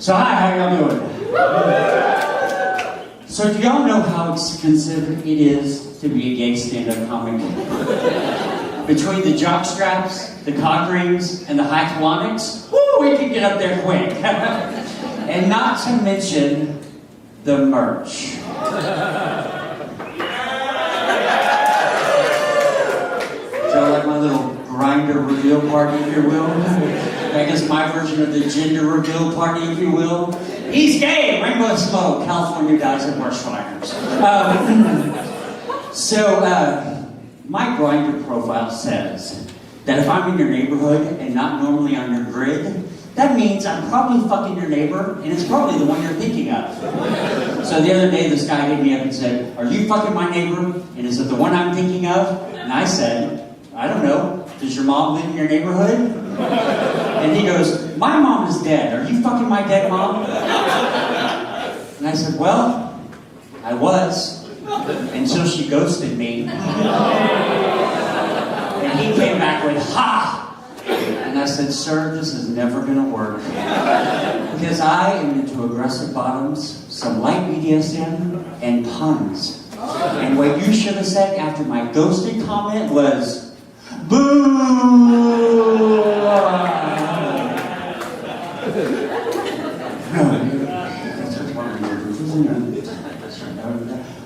So hi, how y'all doing? So do y'all know how expensive it is to be a gay stand-up comic? Between the jock straps, the cock rings, and the high colonics, woo, we can get up there quick. And not to mention the merch. So like my little grinder reveal party, if you will. I guess my version of the gender reveal party, if you will. He's gay, rainbow smoke, California dies in worst fires. My Grindr profile says that if I'm in your neighborhood and not normally on your grid, that means I'm probably fucking your neighbor, and it's probably the one you're thinking of. So the other day, this guy hit me up and said, "Are you fucking my neighbor? And is it the one I'm thinking of?" And I said, "I don't know. Does your mom live in your neighborhood?" And he goes, "My mom is dead. Are you fucking my dead mom?" And I said, "Well, I was, until she ghosted me." And he came back with, "Ha!" And I said, "Sir, this is never gonna work. Because I am into aggressive bottoms, some light BDSM, and puns. And what you should have said after my ghosted comment was, boo!"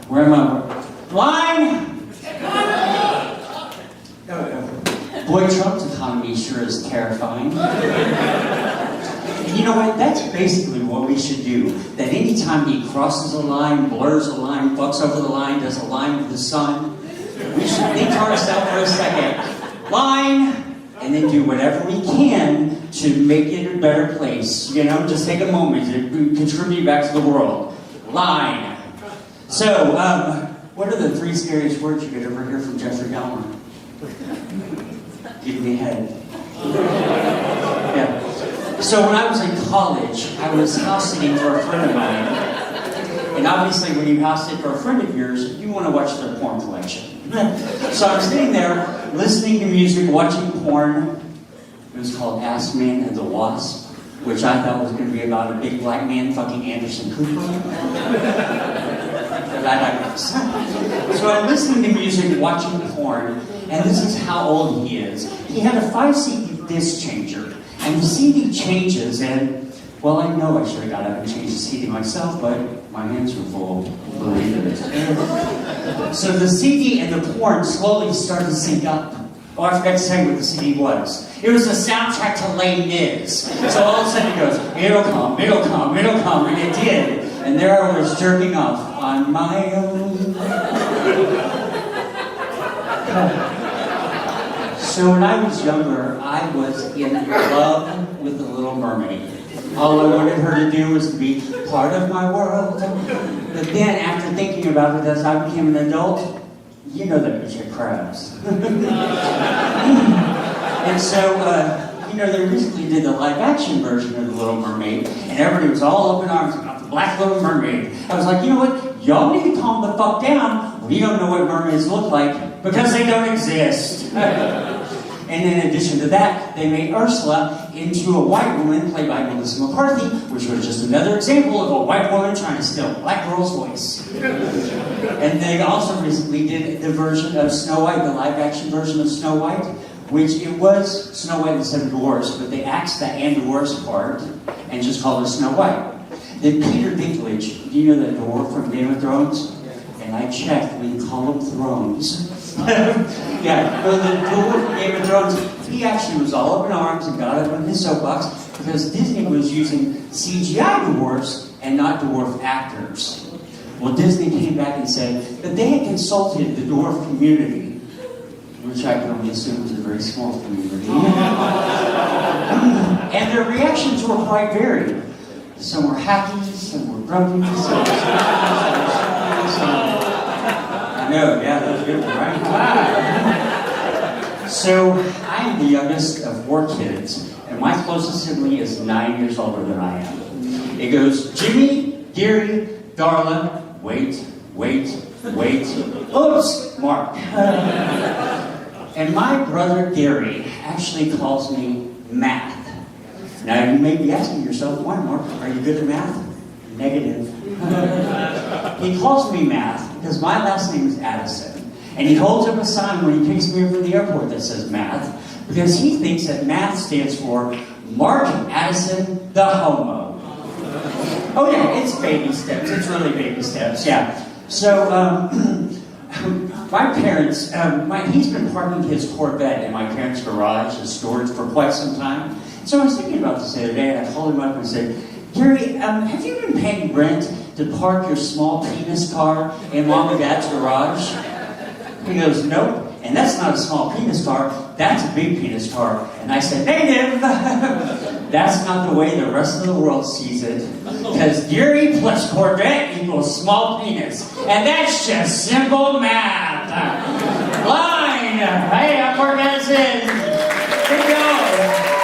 Where am I? Line! Boy, Trump's economy sure is terrifying. And you know what? That's basically what we should do. That anytime he crosses a line, blurs a line, fucks over the line, does a line with the sun, we should think to ourselves for a second, line, and then do whatever we can to make it a better place. You know, just take a moment to contribute back to the world. Line. So, what are the 3 scariest words you could ever hear from Jeffrey Dahmer? Give me head. Yeah. So when I was in college, I was house sitting for a friend of mine. And obviously when you house sit for a friend of yours, you want to watch their porn collection. So I'm sitting there, listening to music, watching porn. It was called Ass Man and the Wasp, which I thought was going to be about a big black man fucking Anderson Cooper. But I digress. So I'm listening to music, watching porn, and this is how old he is. He had a 5 CD disc changer, and the CD changes, and, well, I know I should have got up and changed the CD myself, but my hands were full, believe it. So the CD and the porn slowly started to sync up. Oh, I forgot to tell you what the CD was. It was a soundtrack to Les Mis. So all of a sudden it goes, it'll come, it'll come, it'll come, and it did. And there I was jerking off on my own. So when I was younger, I was in love with the Little Mermaid. All I wanted her to do was to be part of my world. But then, after thinking about it as I became an adult, you know that bitch had crabs. And so, they recently did the live-action version of the Little Mermaid, and everybody was all up in arms about the Black Little Mermaid. I was like, you know what? Y'all need to calm the fuck down. We don't know what mermaids look like because they don't exist. And in addition to that, they made Ursula into a white woman played by Melissa McCarthy, which was just another example of a white woman trying to steal a black girl's voice. And they also recently did the version of Snow White, the live-action version of Snow White, which it was Snow White and the 7 Dwarfs, but they axed the and dwarfs part and just called it Snow White. Then Peter Dinklage, do you know that dwarf from Game of Thrones? And I checked, we call them thrones. Yeah, well, the dwarf from Game of Thrones, he actually was all up in arms and got up on his soapbox because Disney was using CGI dwarfs and not dwarf actors. Well, Disney came back and said that they had consulted the dwarf community, which I can only assume is a very small community. And their reactions were quite varied. Some were happy, some were grumpy, some were I know, yeah, that was good, right? So, I am the youngest of 4 kids, and my closest sibling is 9 years older than I am. It goes, Jimmy, Gary, Darla, wait, oops, Mark. And my brother Gary actually calls me Math. Now, you may be asking yourself, why, Mark, are you good at math? Negative. He calls me Math because my last name is Addison. And he holds up a sign when he picks me up from the airport that says Math because he thinks that Math stands for Mark Addison the Homo. Oh yeah, it's baby steps. It's really baby steps, yeah. So, my parents, he's been parking his Corvette in my parents' garage as storage for quite some time. So I was thinking about this the other day, and I called him up and said, Gary, have you been paying rent to park your small penis car in Mom and Dad's garage? He goes, nope. And that's not a small penis car, that's a big penis car. And I said, negative! That's not the way the rest of the world sees it. Because Gary plus Corvette equals small penis. And that's just simple math. Line! Hey, I'm Mark Addison. Good job.